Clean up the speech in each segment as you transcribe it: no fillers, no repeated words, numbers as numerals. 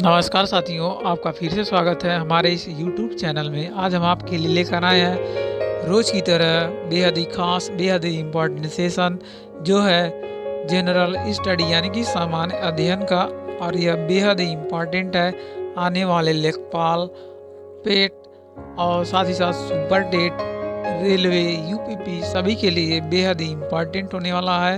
नमस्कार साथियों, आपका फिर से स्वागत है हमारे इस YouTube चैनल में। आज हम आपके लिए लेकर आए हैं रोज़ की तरह बेहद ही ख़ास, बेहद ही इम्पोर्टेंट सेशन जो है जनरल स्टडी यानी कि सामान्य अध्ययन का। और यह बेहद ही इम्पोर्टेंट है आने वाले लेखपाल, पेट और साथ ही साथ सुपर टेट, रेलवे, यूपीपी सभी के लिए बेहद ही इम्पोर्टेंट होने वाला है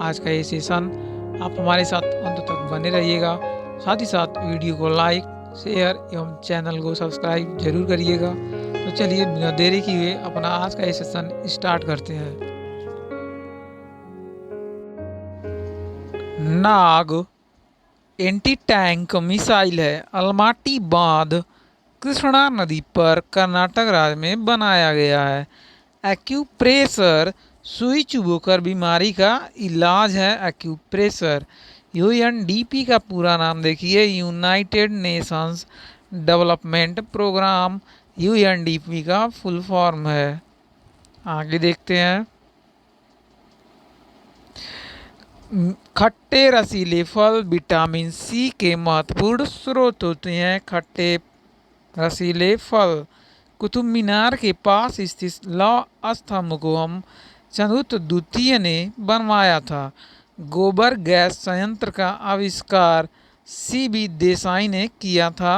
आज का ये सेशन। आप हमारे साथ अंत तक बने रहिएगा। साथ ही साथ वीडियो को लाइक, शेयर एवं चैनल को सब्सक्राइब जरूर करिएगा। तो चलिए बिना देरी किए अपना आज का ये सेशन स्टार्ट करते हैं। नाग एंटी टैंक मिसाइल है। अलमाटी बांध कृष्णा नदी पर कर्नाटक राज्य में बनाया गया है। एक्यूप्रेशर सुई चुभोकर बीमारी का इलाज है। एक्यूप्रेशर यूएनडीपी का पूरा नाम देखिए, United Nations Development Programme UNDP का फुल फॉर्म है। आगे देखते हैं। खट्टे रसीले फल विटामिन सी के महत्वपूर्ण स्रोत होते हैं। खट्टे रसीले फल कुतुब मीनार के पास स्थित लौह स्तंभ को हम चंद्रगुप्त द्वितीय ने बनवाया था। गोबर गैस संयंत्र का आविष्कार सीबी देसाई ने किया था।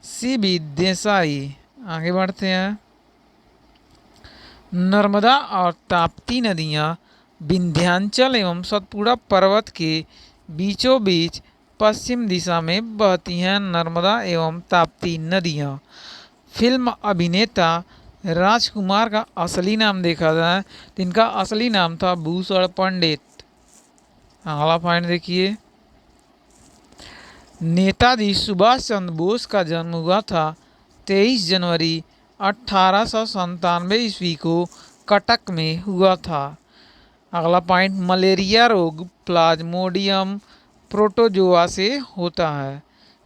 सीबी देसाई। आगे बढ़ते हैं। नर्मदा और ताप्ती नदियाँ विंध्याचल एवं सतपुड़ा पर्वत के बीचों बीच पश्चिम दिशा में बहती हैं। नर्मदा एवं ताप्ती नदियाँ। फिल्म अभिनेता राजकुमार का असली नाम देखा जाए तो इनका असली नाम था भूषण पंडित। अगला पॉइंट देखिए। नेताजी सुभाष चंद्र बोस का जन्म हुआ था 23 जनवरी 1897 ईस्वी को कटक में हुआ था। अगला पॉइंट। मलेरिया रोग प्लाज्मोडियम प्रोटोजोआ से होता है।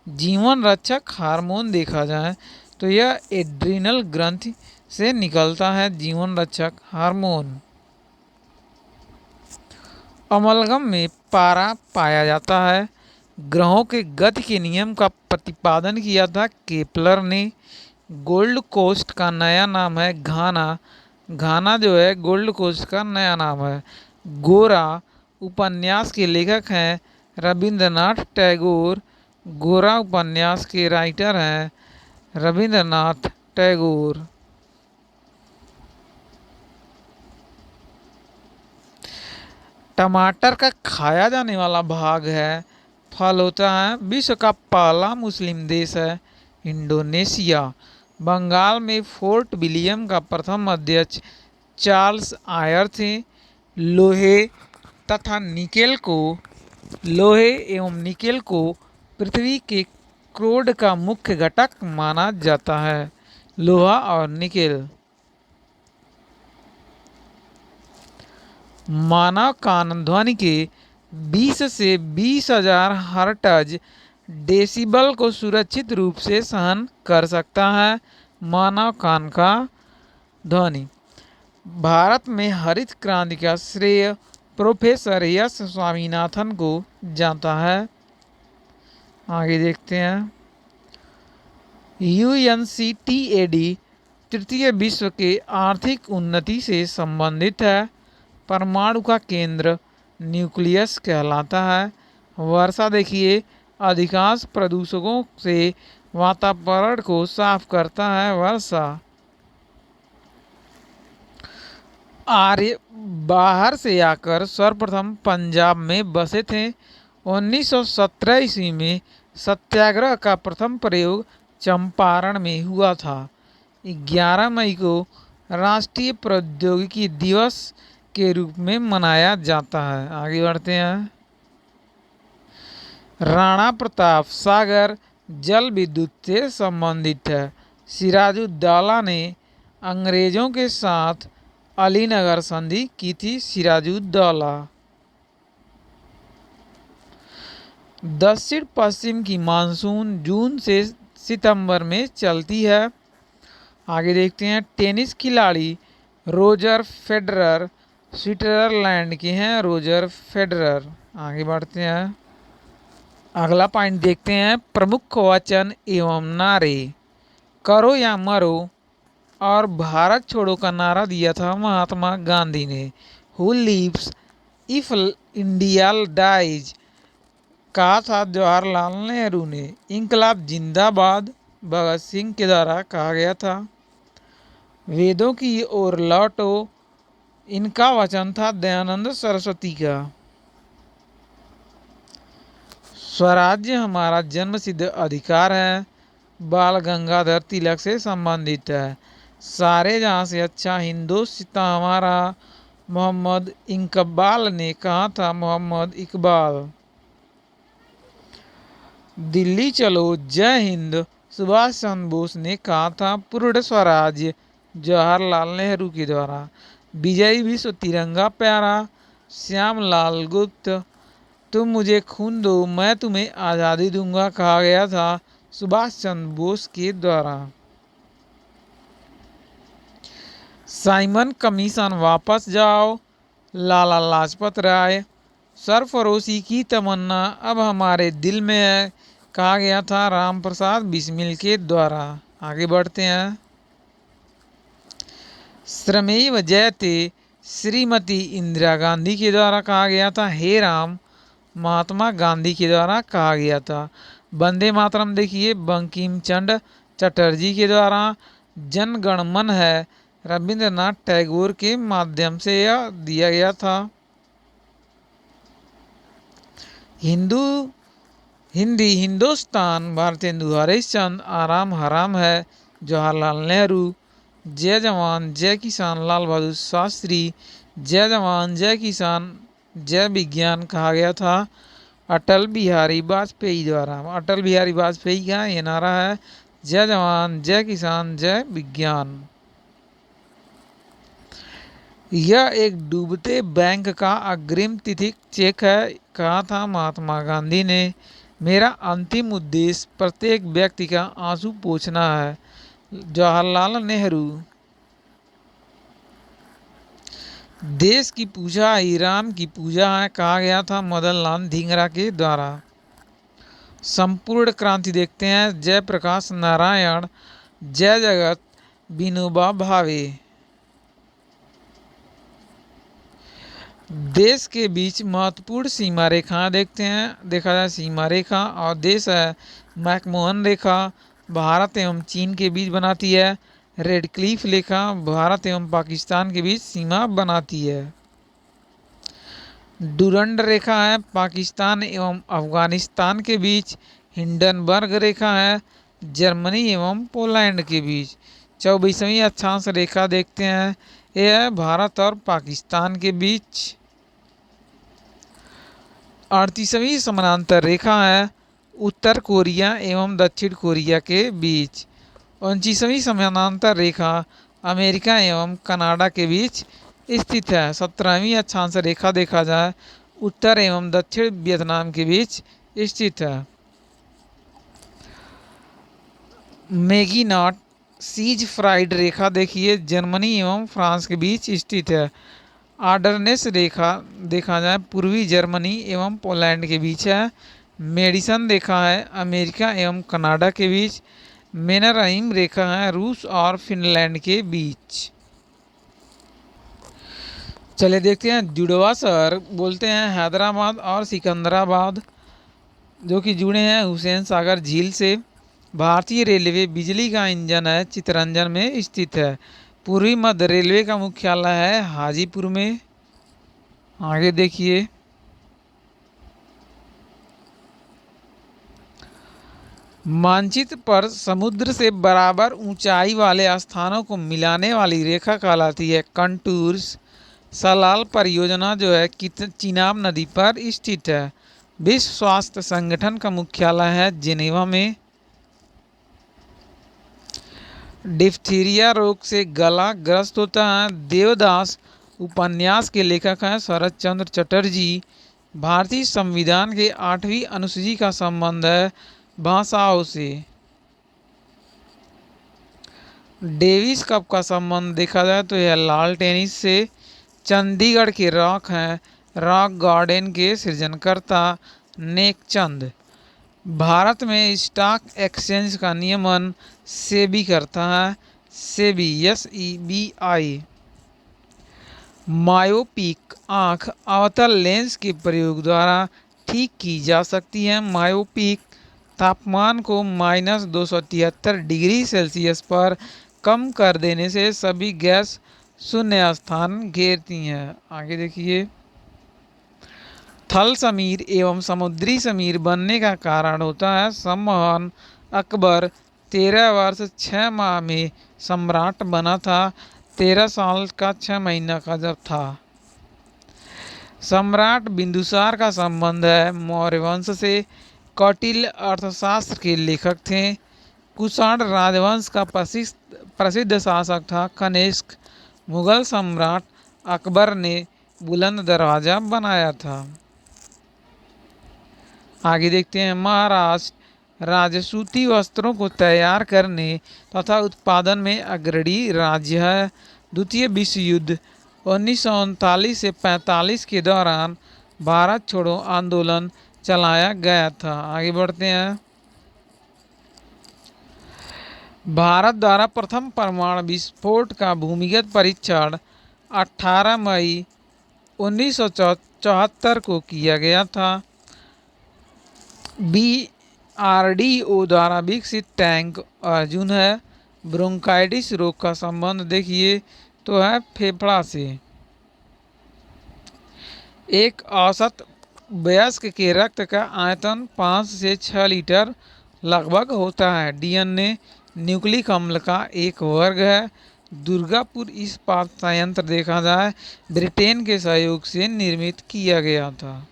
जीवन रक्षक हार्मोन देखा जाए तो यह एड्रिनल ग्रंथि से निकलता है। जीवन रक्षक हार्मोन। अमलगम में पारा पाया जाता है। ग्रहों के गति के नियम का प्रतिपादन किया था केपलर ने। गोल्ड कोस्ट का नया नाम है घाना। घाना जो है गोल्ड कोस्ट का नया नाम है। गोरा उपन्यास के लेखक हैं रविंद्रनाथ टैगोर। गोरा उपन्यास के राइटर हैं रविंद्रनाथ टैगोर। टमाटर का खाया जाने वाला भाग है फल होता है। विश्व का पहला मुस्लिम देश है इंडोनेशिया। बंगाल में फोर्ट विलियम का प्रथम अध्यक्ष चार्ल्स आयर थे। लोहे तथा निकेल को लोहे एवं निकेल को पृथ्वी के क्रोड का मुख्य घटक माना जाता है। लोहा और निकेल। मानव कान ध्वनि के 20 से 20,000 हर्ट्ज डेसिबल को सुरक्षित रूप से सहन कर सकता है। मानव कान का ध्वनि। भारत में हरित क्रांति का श्रेय प्रोफेसर एस स्वामीनाथन को जाता है। आगे देखते हैं। यूएनसीटीएडी तृतीय विश्व के आर्थिक उन्नति से संबंधित है। परमाणु का केंद्र न्यूक्लियस कहलाता है। वर्षा देखिए अधिकांश प्रदूषकों से वातावरण को साफ करता है। वर्षा। आर्य बाहर से आकर सर्वप्रथम पंजाब में बसे थे। 1917 ईस्वी में सत्याग्रह का प्रथम प्रयोग चंपारण में हुआ था। 11 मई को राष्ट्रीय प्रौद्योगिकी दिवस के रूप में मनाया जाता है। आगे बढ़ते हैं। राणा प्रताप सागर जल विद्युत से संबंधित है। सिराजुद्दौला ने अंग्रेजों के साथ अलीनगर संधि की थी। सिराजुद्दौला। दक्षिण पश्चिम की मानसून जून से सितंबर में चलती है। आगे देखते हैं। टेनिस खिलाड़ी रोजर फेडरर स्विट्जरलैंड के हैं। Roger Federer. आगे बढ़ते हैं। अगला पॉइंट देखते हैं, प्रमुख वचन एवं नारे। करो या मरो और भारत छोड़ो का नारा दिया था महात्मा गांधी ने। Who lives if India dies कहा था जवाहरलाल नेहरू ने। इंकलाब जिंदाबाद भगत सिंह के द्वारा कहा गया था। वेदों की ओर लौटो, इनका वचन था दयानंद सरस्वती का। स्वराज्य हमारा जन्मसिद्ध अधिकार है, बाल गंगाधर तिलक से संबंधित है। सारे जहां से अच्छा हिंदुस्तान हमारा, मोहम्मद इकबाल ने कहा था, मोहम्मद इकबाल। दिल्ली चलो जय हिंद, सुभाष चंद्र बोस ने कहा था। पूर्ण स्वराज्य जवाहरलाल नेहरू के द्वारा। विजयी विश्व तिरंगा प्यारा, श्यामलाल गुप्त। तुम मुझे खून दो मैं तुम्हें आज़ादी दूंगा, कहा गया था सुभाष चंद्र बोस के द्वारा। साइमन कमीशन वापस जाओ, लाला लाजपत राय। सरफरोशी की तमन्ना अब हमारे दिल में है, कहा गया था राम प्रसाद बिस्मिल के द्वारा। आगे बढ़ते हैं। श्रमेव जयते श्रीमती इंदिरा गांधी के द्वारा कहा गया था। हे राम महात्मा गांधी के द्वारा कहा गया था। वंदे मातरम देखिए बंकिम चंद्र चटर्जी के द्वारा। जन गण मन है रविंद्रनाथ टैगोर के माध्यम से यह दिया गया था। हिंदी हिंदुस्तान भारतेंदु हरिश्चंद्र। आराम हराम है जवाहरलाल नेहरू। जय जवान जय किसान लाल बहादुर शास्त्री। जय जवान जय किसान जय विज्ञान कहा गया था अटल बिहारी वाजपेयी द्वारा। अटल बिहारी वाजपेयी का ये नारा है, जय जवान जय किसान जय विज्ञान। यह एक डूबते बैंक का अग्रिम तिथि चेक है, कहा था महात्मा गांधी ने। मेरा अंतिम उद्देश्य प्रत्येक व्यक्ति का आंसू पोंछना है, जवाहरलाल नेहरू। देश की पूजा ही राम की पूजा है, कहा गया था मदन लाल धिंगरा के द्वारा। संपूर्ण क्रांति देखते हैं, जयप्रकाश नारायण। जय जगत विनोबा भावे। देश के बीच महत्वपूर्ण सीमा रेखा देखते हैं, देखा जाए सीमा रेखा और देश है मैकमोहन रेखा भारत एवं चीन के बीच बनाती है। रेड क्लिफ रेखा भारत एवं पाकिस्तान के बीच सीमा बनाती है। डुरंड रेखा है पाकिस्तान एवं अफगानिस्तान के बीच। हिंडनबर्ग रेखा है जर्मनी एवं पोलैंड के बीच। 24वीं अक्षांश रेखा देखते हैं, यह है भारत और पाकिस्तान के बीच। 38वीं समानांतर रेखा है उत्तर कोरिया एवं दक्षिण कोरिया के बीच। 29वीं समानांतर रेखा अमेरिका एवं कनाडा के बीच स्थित है। 17वीं अक्षांश रेखा देखा जाए उत्तर एवं दक्षिण वियतनाम के बीच स्थित है। मैगिनॉट सीज फ्राइड रेखा देखिए जर्मनी एवं फ्रांस के बीच स्थित है। आर्डरनेस रेखा देखा जाए पूर्वी जर्मनी एवं पोलैंड के बीच है। मेडिसन रेखा है अमेरिका एवं कनाडा के बीच। मेनरहीम रेखा है रूस और फिनलैंड के बीच। चलिए देखते हैं जुड़वा शहर बोलते हैं हैदराबाद और सिकंदराबाद, जो कि जुड़े हैं हुसैन सागर झील से। भारतीय रेलवे बिजली का इंजन है चितरंजन में स्थित है। पूर्वी मध्य रेलवे का मुख्यालय है हाजीपुर में। आगे देखिए मानचित्र पर समुद्र से बराबर ऊंचाई वाले स्थानों को मिलाने वाली रेखा कहलाती है कंटूर्स। सलाल परियोजना जो है चिनाब नदी पर स्थित है। विश्व स्वास्थ्य संगठन का मुख्यालय है जिनेवा में। डिप्थीरिया रोग से गला ग्रस्त होता है। देवदास उपन्यास के लेखक हैं शरद चंद्र चटर्जी। भारतीय संविधान के 8वीं अनुसूची का संबंध है भाषाओं से। डेविस कप का संबंध देखा जाए तो यह लाल टेनिस से। चंडीगढ़ के रॉक हैं रॉक गार्डन के सृजनकर्ता नेक चंद। भारत में स्टॉक एक्सचेंज का नियमन सेबी करता है। सेबी SEBI। मायोपिक आंख अवतल लेंस के प्रयोग द्वारा ठीक की जा सकती है। मायोपिक तापमान को -273 डिग्री सेल्सियस पर कम कर देने से सभी गैस शून्य स्थान घेरती हैं। आगे देखिए, थल समीर एवं समुद्री समीर बनने का कारण होता है संवहन। अकबर 13 वर्ष 6 माह में सम्राट बना था। 13 साल का 6 महीना का जब था। सम्राट बिंदुसार का संबंध है मौर्य वंश से। कौटिल्य अर्थशास्त्र के लेखक थे। कुषाण राजवंश का प्रसिद्ध शासक था कनिष्क। मुगल सम्राट अकबर ने बुलंद दरवाजा बनाया था। आगे देखते हैं, महाराष्ट्र राज्य सूती वस्त्रों को तैयार करने तथा उत्पादन में अग्रणी राज्य है। द्वितीय विश्व युद्ध 1939 से 45 के दौरान भारत छोड़ो आंदोलन चलाया गया था। आगे बढ़ते हैं, भारत द्वारा प्रथम परमाणु विस्फोट का भूमिगत परीक्षण 18 मई 1974 को किया गया था। DRDO द्वारा विकसित टैंक अर्जुन है। ब्रोंकाइटिस रोग का संबंध देखिए तो है फेफड़ा से। एक औसत वयस्क के रक्त का आयतन 5 से 6 लीटर लगभग होता है। DNA न्यूक्लिक अम्ल का एक वर्ग है। दुर्गापुर इस्पात संयंत्र देखा जाए ब्रिटेन के सहयोग से निर्मित किया गया था।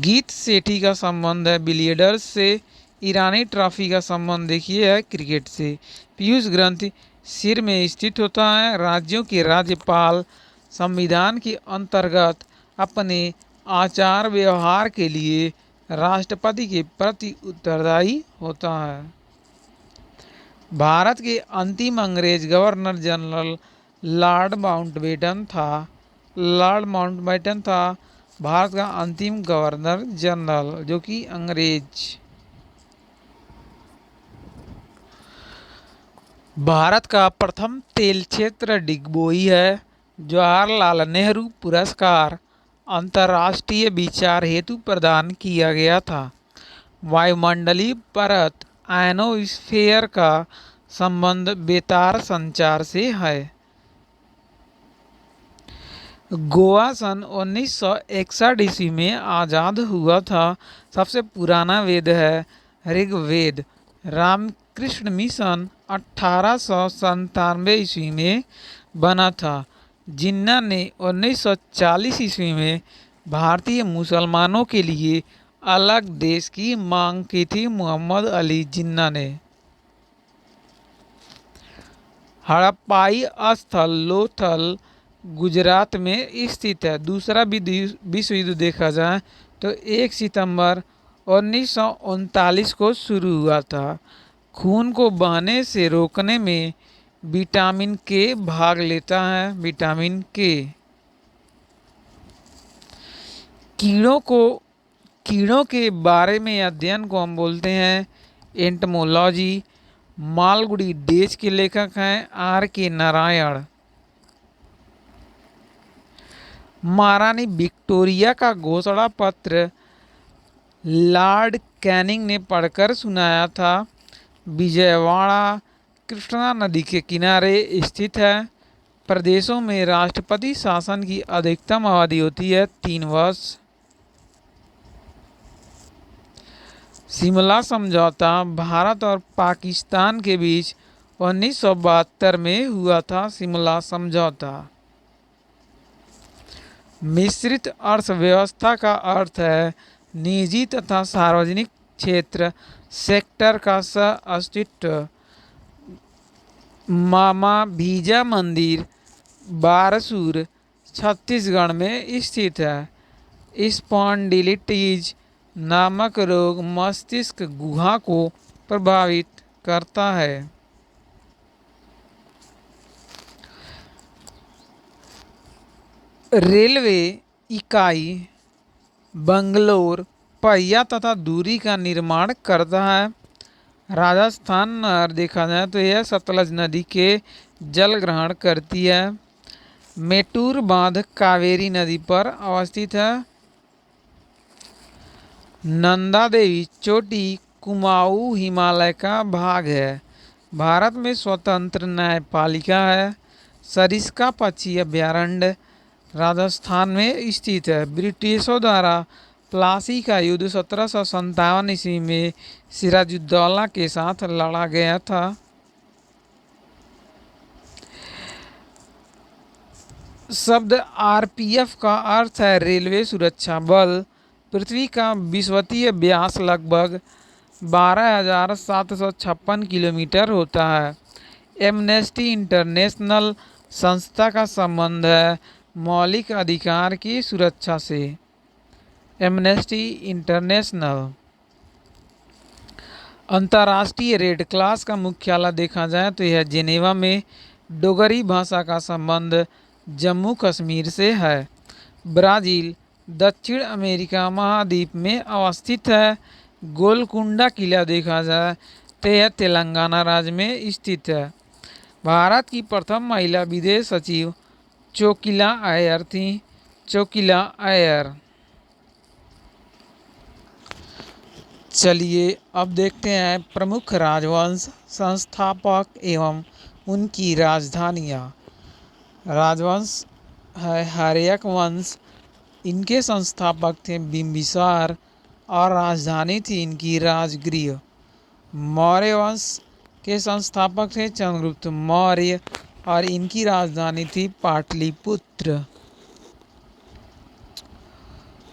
गीत सेठी का संबंध है बिलियर्ड्स से। ईरानी ट्रॉफी का संबंध देखिए है क्रिकेट से। पीयूष ग्रंथि सिर में स्थित होता है। राज्यों के राज्यपाल संविधान के अंतर्गत अपने आचार व्यवहार के लिए राष्ट्रपति के प्रति उत्तरदायी होता है। भारत के अंतिम अंग्रेज गवर्नर जनरल लॉर्ड माउंटबेटन था भारत का अंतिम गवर्नर जनरल, जो कि अंग्रेज। भारत का प्रथम तेल क्षेत्र डिगबोई है। जवाहरलाल नेहरू पुरस्कार अंतर्राष्ट्रीय विचार हेतु प्रदान किया गया था। वायुमंडलीय परत आयनोस्फीयर का संबंध बेतार संचार से है। गोवा सन 1961 ईस्वी में आज़ाद हुआ था। सबसे पुराना वेद है ऋग्वेद। रामकृष्ण मिशन 1897 ईस्वी में बना था। जिन्ना ने 1940 ईस्वी में भारतीय मुसलमानों के लिए अलग देश की मांग की थी। मोहम्मद अली जिन्ना ने। हड़प्पाई स्थल लोथल गुजरात में स्थित है। दूसरा विश्व युद्ध देखा जाए तो 1 सितंबर 1939 को शुरू हुआ था। खून को बहने से रोकने में विटामिन के भाग लेता है। विटामिन के कीड़ों के बारे में अध्ययन को हम बोलते हैं एंटमोलॉजी। मालगुडी डेज के लेखक हैं R.K. नारायण। महारानी विक्टोरिया का घोषणा पत्र लॉर्ड कैनिंग ने पढ़कर सुनाया था। विजयवाड़ा कृष्णा नदी के किनारे स्थित है। प्रदेशों में राष्ट्रपति शासन की अधिकतम अवधि होती है 3 वर्ष। शिमला समझौता भारत और पाकिस्तान के बीच 1972 में हुआ था। शिमला समझौता। मिश्रित अर्थव्यवस्था का अर्थ है निजी तथा सार्वजनिक क्षेत्र सेक्टर का सह-अस्तित्व। मामा भीजा मंदिर बारसूर छत्तीसगढ़ में स्थित है। स्पॉन्डिलिटिस नामक रोग मस्तिष्क गुहा को प्रभावित करता है। रेलवे इकाई बंगलोर पहिया तथा दूरी का निर्माण करता है। राजस्थान अगर देखा जाए तो यह सतलज नदी के जल ग्रहण करती है। मेटूर बांध कावेरी नदी पर अवस्थित है। नंदा देवी चोटी कुमाऊं हिमालय का भाग है। भारत में स्वतंत्र न्यायपालिका है। सरिस्का पक्षी अभयारण्य राजस्थान में स्थित है। ब्रिटिशों द्वारा प्लासी का युद्ध 1757 ईस्वी में सिराजुद्दौला के साथ लड़ा गया था। शब्द आरपीएफ का अर्थ है रेलवे सुरक्षा बल। पृथ्वी का विषुवतीय व्यास लगभग 12,756 किलोमीटर होता है। एमनेस्टी इंटरनेशनल संस्था का संबंध है मौलिक अधिकार की सुरक्षा से। एमनेस्टी इंटरनेशनल अंतर्राष्ट्रीय रेड क्रॉस का मुख्यालय देखा जाए तो यह जेनेवा में। डोगरी भाषा का संबंध जम्मू कश्मीर से है। ब्राज़ील दक्षिण अमेरिका महाद्वीप में अवस्थित है। गोलकुंडा किला देखा जाए तो यह तेलंगाना राज्य में स्थित है। भारत की प्रथम महिला विदेश सचिव चोकिला अय्यर थी। चोकिला अय्यर। चलिए अब देखते हैं प्रमुख राजवंश संस्थापक एवं उनकी राजधानियाँ। राजवंश है हर्यक वंश, इनके संस्थापक थे बिंबिसार और राजधानी थी इनकी राजगृह। मौर्य वंश के संस्थापक थे चंद्रगुप्त मौर्य और इनकी राजधानी थी पाटलिपुत्र।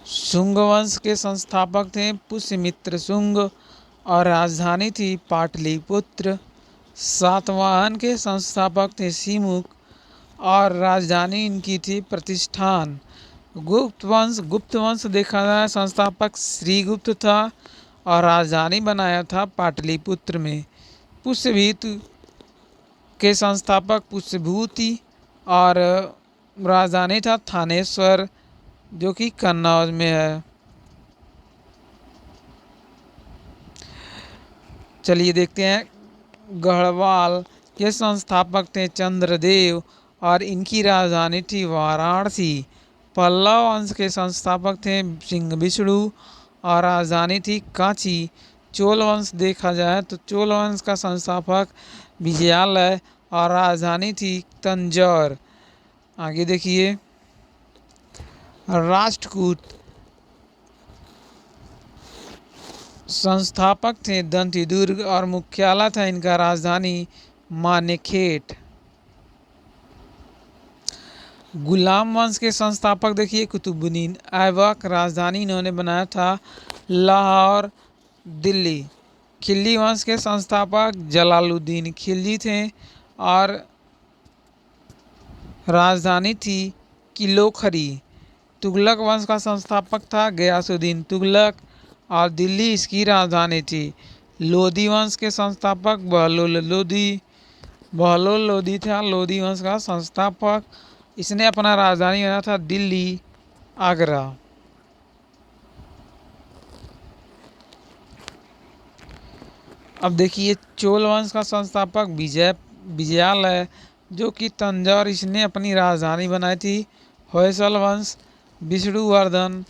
शुंग वंश के संस्थापक थे पुष्यमित्र शुंग और राजधानी थी पाटलिपुत्र। सातवाहन के संस्थापक थे सिमुक और राजधानी इनकी थी प्रतिष्ठान। गुप्त वंश देखा जाए संस्थापक श्रीगुप्त था और राजधानी बनाया था पाटलिपुत्र में। पुष्यभूत के संस्थापक पुष्यभूति और राजधानी था थानेश्वर जो कि कन्नौज में है। चलिए देखते हैं गढ़वाल के संस्थापक थे चंद्रदेव और इनकी राजधानी थी वाराणसी। पल्लव वंश के संस्थापक थे सिंह विष्णु और राजधानी थी कांची। चोल वंश देखा जाए तो चोल वंश का संस्थापक विजयालय और राजधानी थी तंजौर। आगे देखिए राष्ट्रकूट संस्थापक थे दंतीदुर्ग और मुख्यालय था इनका राजधानी मानेखेट। गुलाम वंश के संस्थापक देखिए कुतुबुद्दीन ऐबक, राजधानी इन्होंने बनाया था लाहौर दिल्ली। खिल्जी वंश के संस्थापक जलालुद्दीन खिलजी थे और राजधानी थी किलोखरी। तुगलक वंश का संस्थापक था गयासुद्दीन तुगलक और दिल्ली इसकी राजधानी थी। लोधी वंश के संस्थापक बहलोल लोधी था लोधी वंश का संस्थापक। इसने अपना राजधानी बनाया था दिल्ली आगरा। अब देखिए चोल वंश का संस्थापक विजयालय जो कि तंजौर इसने अपनी राजधानी बनाई थी। होयसल वंश विष्णुवर्धन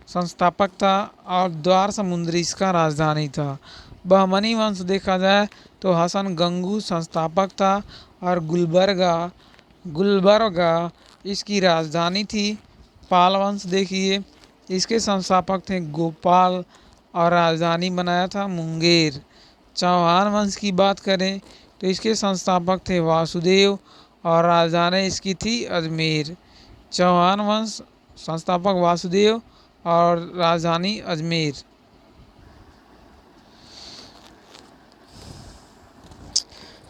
संस्थापक था और द्वार समुद्री इसका राजधानी था। बहमनी वंश देखा जाए तो हसन गंगू संस्थापक था और गुलबर्गा इसकी राजधानी थी। पाल वंश देखिए इसके संस्थापक थे गोपाल और राजधानी बनाया था मुंगेर। चौहान वंश की बात करें तो इसके संस्थापक थे वासुदेव और राजधानी इसकी थी अजमेर। चौहान वंश संस्थापक वासुदेव और राजधानी अजमेर।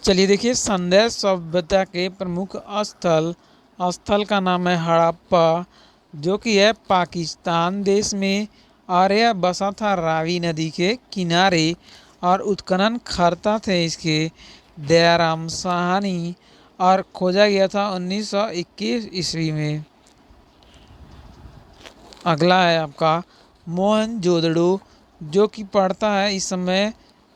चलिए देखिए संदेश सभ्यता के प्रमुख स्थल का नाम है हड़प्पा जो कि है पाकिस्तान देश में और यह बसा था रावी नदी के किनारे और उत्खनन करता थे इसके दयाराम साहनी और खोजा गया था 1921 ईस्वी में। अगला है आपका मोहनजोदड़ो जो कि पड़ता है इस समय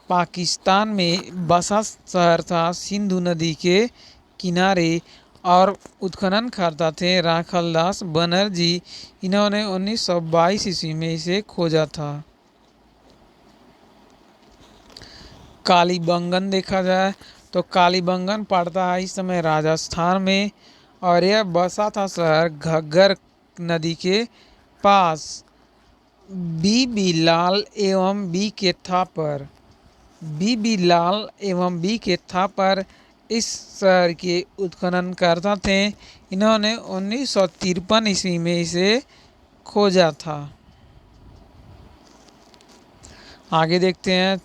पाकिस्तान में बसा शहर था सिंधु नदी के किनारे और उत्खनन करता थे राखलदास बनर्जी। इन्होंने 1922 ईस्वी में इसे खोजा था। कालीबंगन देखा जाए तो कालीबंगन पड़ता है इस समय राजस्थान में और यह बसा था शहर घग्गर नदी के पास। बी लाल एवं बी के थापर बी लाल एवं बी के थापर इस शहर के उत्खनन करता थे। इन्होंने 1953 ईस्वी में इसे खोजा था। आगे देखते हैं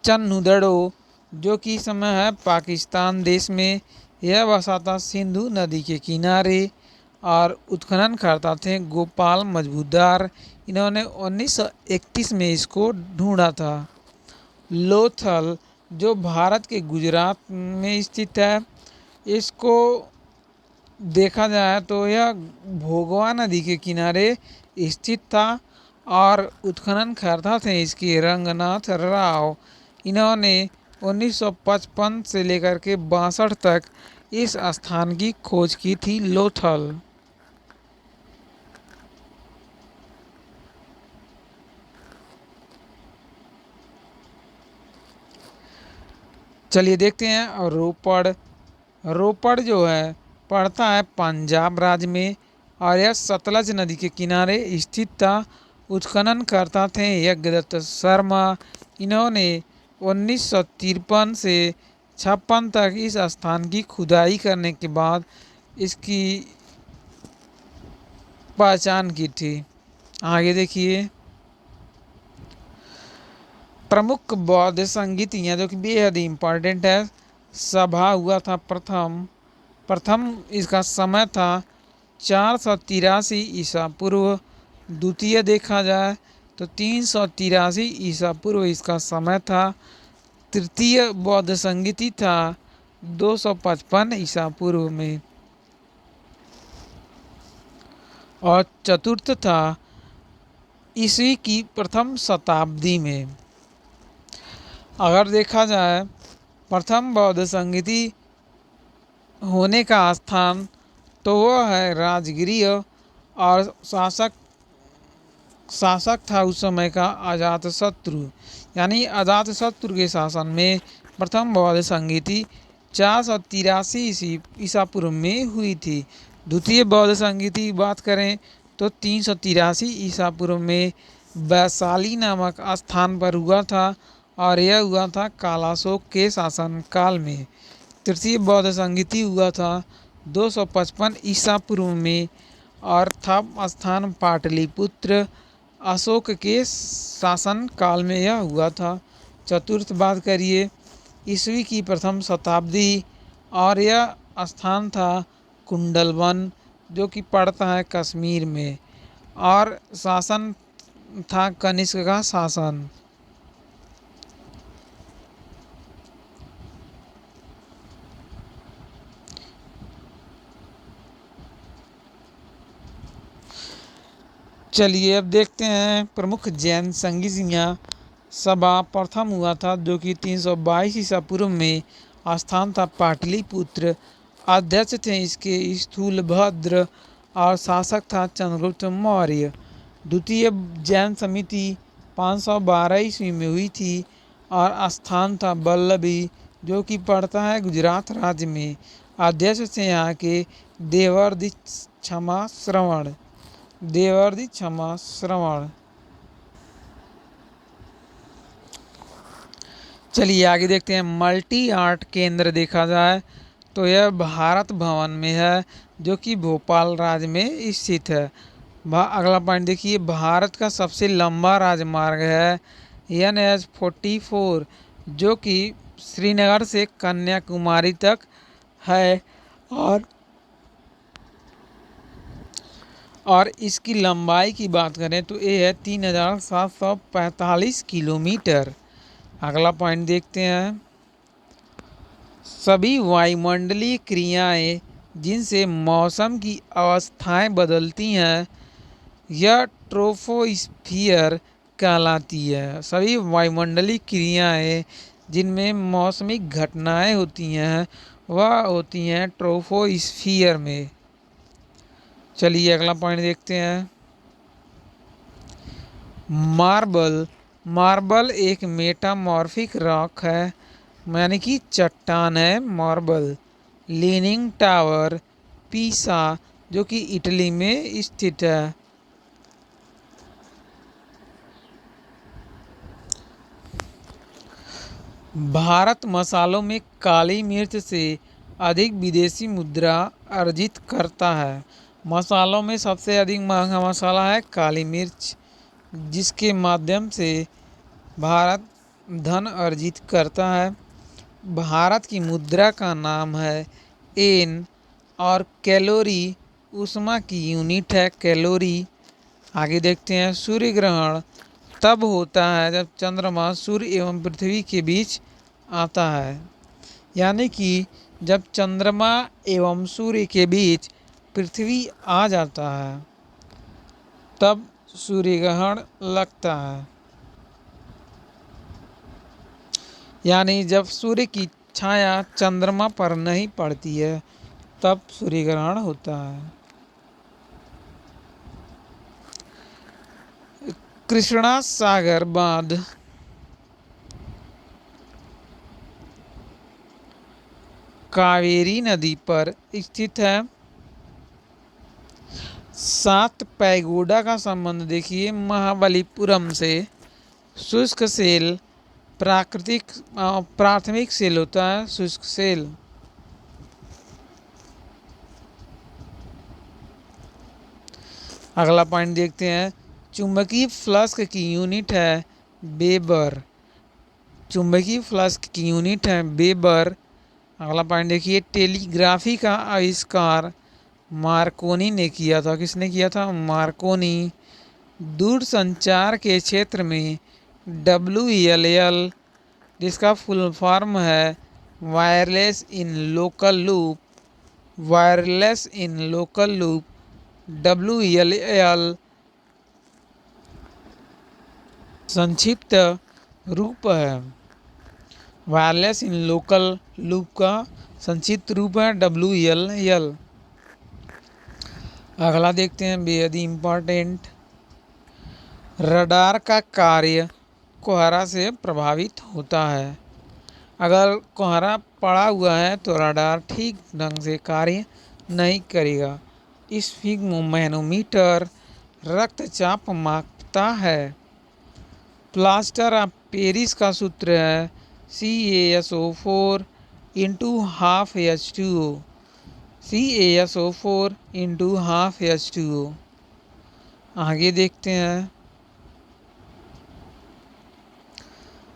चन्नुदड़ो जो कि इस समय है पाकिस्तान देश में। यह बसा था सिंधु नदी के किनारे और उत्खनन करता थे गोपाल मजबूदार। इन्होंने 1931 में इसको ढूंढा था। लोथल जो भारत के गुजरात में स्थित है, इसको देखा जाए तो यह भोगवा नदी के किनारे स्थित था और उत्खनन करता थे इसके रंगनाथ राव। इन्होंने 1955 से लेकर के 62 तक इस स्थान की खोज की थी लोथल। चलिए देखते हैं और रोपड़ जो है पड़ता है पंजाब राज्य में और यह सतलज नदी के किनारे स्थित था। उत्खनन करता थे यज्ञदत्त शर्मा। इन्होंने 1953 से 56 तक इस स्थान की खुदाई करने के बाद इसकी पहचान की थी। आगे देखिए प्रमुख बौद्ध संगीतियाँ जो कि बेहद इम्पॉर्टेंट है। सभा हुआ था प्रथम इसका समय था 483 ईसा पूर्व। द्वितीय देखा जाए तो 383 ईसा पूर्व इसका समय था। तृतीय बौद्ध संगीति था 255 ईसा पूर्व में और चतुर्थ था ईस्वी की प्रथम शताब्दी में। अगर देखा जाए प्रथम बौद्ध संगीति होने का स्थान तो वह है राजगृह और शासक था उस समय का अजातशत्रु। यानी अजातशत्रु के शासन में प्रथम बौद्ध संगीति 483 ईसा पूर्व में हुई थी। द्वितीय बौद्ध संगीति की बात करें तो 383 ईसा पूर्व में वैशाली नामक स्थान पर हुआ था और यह हुआ था कालाशोक के शासन काल में। तृतीय बौद्ध संगीति हुआ था 255 ईसा पूर्व में और था स्थान पाटलिपुत्र अशोक के शासन काल में यह हुआ था। चतुर्थ बात करिए ईस्वी की प्रथम शताब्दी और यह स्थान था कुंडलवन जो कि पड़ता है कश्मीर में और शासन था कनिष्क का शासन। चलिए अब देखते हैं प्रमुख जैन संगीतियाँ। सभा प्रथम हुआ था जो कि 322 ईसा पूर्व में। स्थान था पाटलिपुत्र। अध्यक्ष थे इसके स्थूलभद्र और शासक था चंद्रगुप्त मौर्य। द्वितीय जैन समिति 512 ईस्वी में हुई थी और स्थान था वल्लभी जो कि पड़ता है गुजरात राज्य में। अध्यक्ष थे यहाँ के देवर्षि क्षमा श्रवण। चलिए आगे देखते हैं मल्टी आर्ट केंद्र देखा जाए तो यह भारत भवन में है जो कि भोपाल राज्य में स्थित है। अगला पॉइंट देखिए भारत का सबसे लंबा राजमार्ग है NH-44 जो कि श्रीनगर से कन्याकुमारी तक है और इसकी लंबाई की बात करें तो ये है 3745 किलोमीटर। अगला पॉइंट देखते हैं सभी वायुमंडलीय क्रियाएं जिनसे मौसम की अवस्थाएं बदलती हैं यह ट्रोपोस्फियर कहलाती है। सभी वायुमंडलीय क्रियाएं जिनमें मौसमी घटनाएं होती हैं वह होती हैं ट्रोपोस्फियर में। चलिए अगला पॉइंट देखते हैं। मार्बल। मार्बल एक मेटामॉर्फिक रॉक है, यानी कि चट्टान है मार्बल। लीनिंग टावर पीसा, जो कि इटली में स्थित है। भारत मसालों में काली मिर्च से अधिक विदेशी मुद्रा अर्जित करता है। मसालों में सबसे अधिक महंगा मसाला है काली मिर्च, जिसके माध्यम से भारत धन अर्जित करता है। भारत की मुद्रा का नाम है एन, और कैलोरी ऊष्मा की यूनिट है कैलोरी। आगे देखते हैं। सूर्य ग्रहण तब होता है जब चंद्रमा सूर्य एवं पृथ्वी के बीच आता है, यानी कि जब चंद्रमा एवं सूर्य के बीच पृथ्वी आ जाता है तब सूर्य ग्रहण लगता है। यानी जब सूर्य की छाया चंद्रमा पर नहीं पड़ती है तब सूर्य ग्रहण होता है। कृष्णा सागर बांध कावेरी नदी पर स्थित है। 7 पैगोडा का संबंध देखिए महाबलीपुरम से। शुष्क सेल प्राथमिक सेल होता है शुष्क सेल। अगला पॉइंट देखते हैं। चुंबकीय फ्लक्स की यूनिट है वेबर। चुंबकीय फ्लक्स की यूनिट है वेबर। अगला पॉइंट देखिए। टेलीग्राफी का आविष्कार मार्कोनी ने किया था। किसने किया था? मार्कोनी। दूर संचार के क्षेत्र में WLL, जिसका फुल फॉर्म है wireless in local loop, wireless in local loop WLL संक्षिप्त रूप है। वायरलेस इन लोकल लूप का संक्षिप्त रूप है WLL। अगला देखते हैं बेहद इम्पोर्टेंट। रडार का कार्य कोहरा से प्रभावित होता है। अगर कोहरा पड़ा हुआ है तो रडार ठीक ढंग से कार्य नहीं करेगा। स्फिग्मोमैनोमीटर रक्तचाप मापता है। प्लास्टर ऑफ पेरिस का सूत्र है CaSO4 into half H2O। CaSO4 into half H2O। आगे देखते हैं।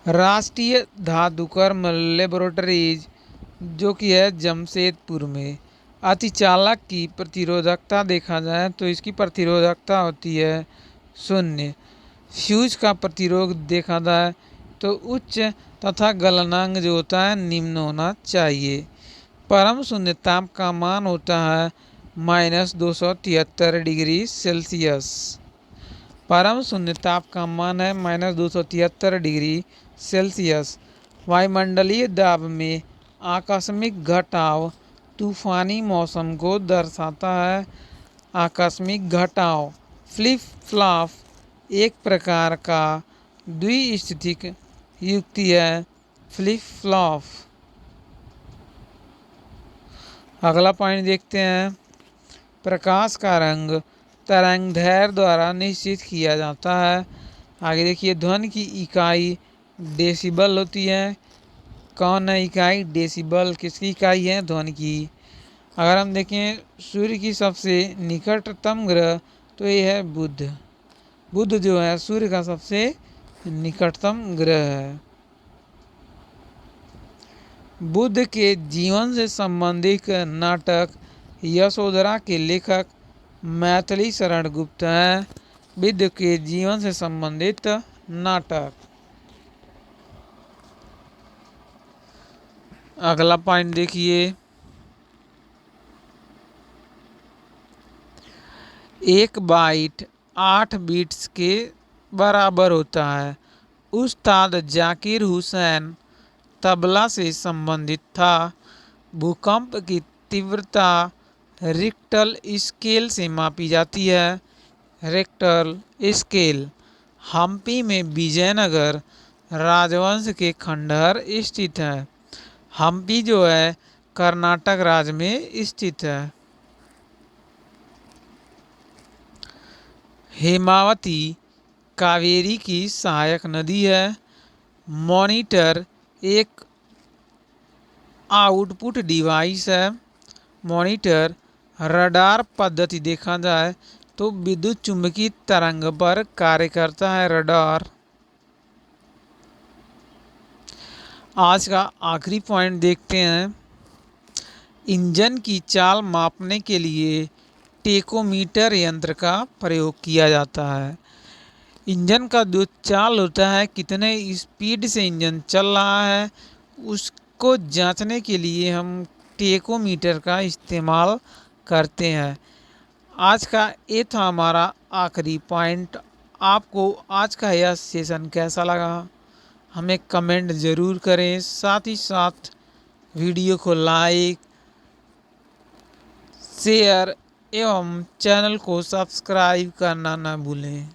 राष्ट्रीय धातुकर्म लेबोरेटरीज, जो कि है जमशेदपुर में। अतिचालक की प्रतिरोधकता देखा जाए तो इसकी प्रतिरोधकता होती है 0। फ्यूज का प्रतिरोध देखा जाए तो उच्च तथा गलनांक जो होता है निम्न होना चाहिए। परम शून्य ताप का मान होता है -273 डिग्री सेल्सियस। परम शून्य ताप का मान है -273 डिग्री सेल्सियस। वायुमंडलीय दाब में आकस्मिक घटाव तूफानी मौसम को दर्शाता है। आकस्मिक घटाव फ्लिप फ्लॉप एक प्रकार का द्विस्थितिक युक्ति है। Flip flop. अगला पॉइंट देखते हैं। प्रकाश का रंग तरंगदैर्घ्य द्वारा निश्चित किया जाता है। आगे देखिए। ध्वनि की इकाई डेसिबल होती है। कौन है इकाई? डेसिबल। किसकी इकाई है? ध्वनि की। अगर हम देखें सूर्य की सबसे निकटतम ग्रह तो ये है बुध। बुध जो है सूर्य का सबसे निकटतम ग्रह है। बुद्ध के जीवन से संबंधित नाटक यशोधरा के लेखक मैथिली शरण गुप्त हैं। बुद्ध के जीवन से संबंधित नाटक। अगला पॉइंट देखिए। एक बाइट 8 बीट्स के बराबर होता है। उस्ताद जाकिर हुसैन तबला से संबंधित था। भूकंप की तीव्रता रिक्टर स्केल से मापी जाती है। Richter scale. हम्पी में विजयनगर राजवंश के खंडहर स्थित है। हम्पी जो है कर्नाटक राज्य में स्थित है। हेमावती कावेरी की सहायक नदी है। मॉनिटर एक आउटपुट डिवाइस है। मॉनिटर रडार पद्धति देखा जाए तो विद्युत चुंबकीय तरंग पर कार्य करता है। रडार। आज का आखिरी पॉइंट देखते हैं। इंजन की चाल मापने के लिए टेकोमीटर यंत्र का प्रयोग किया जाता है। इंजन का जो चाल होता है, कितने स्पीड से इंजन चल रहा है, उसको जांचने के लिए हम टेकोमीटर का इस्तेमाल करते हैं। आज का ये था हमारा आखिरी पॉइंट। आपको आज का यह सेशन कैसा लगा हमें कमेंट ज़रूर करें। साथ ही साथ वीडियो को लाइक, शेयर एवं चैनल को सब्सक्राइब करना न भूलें।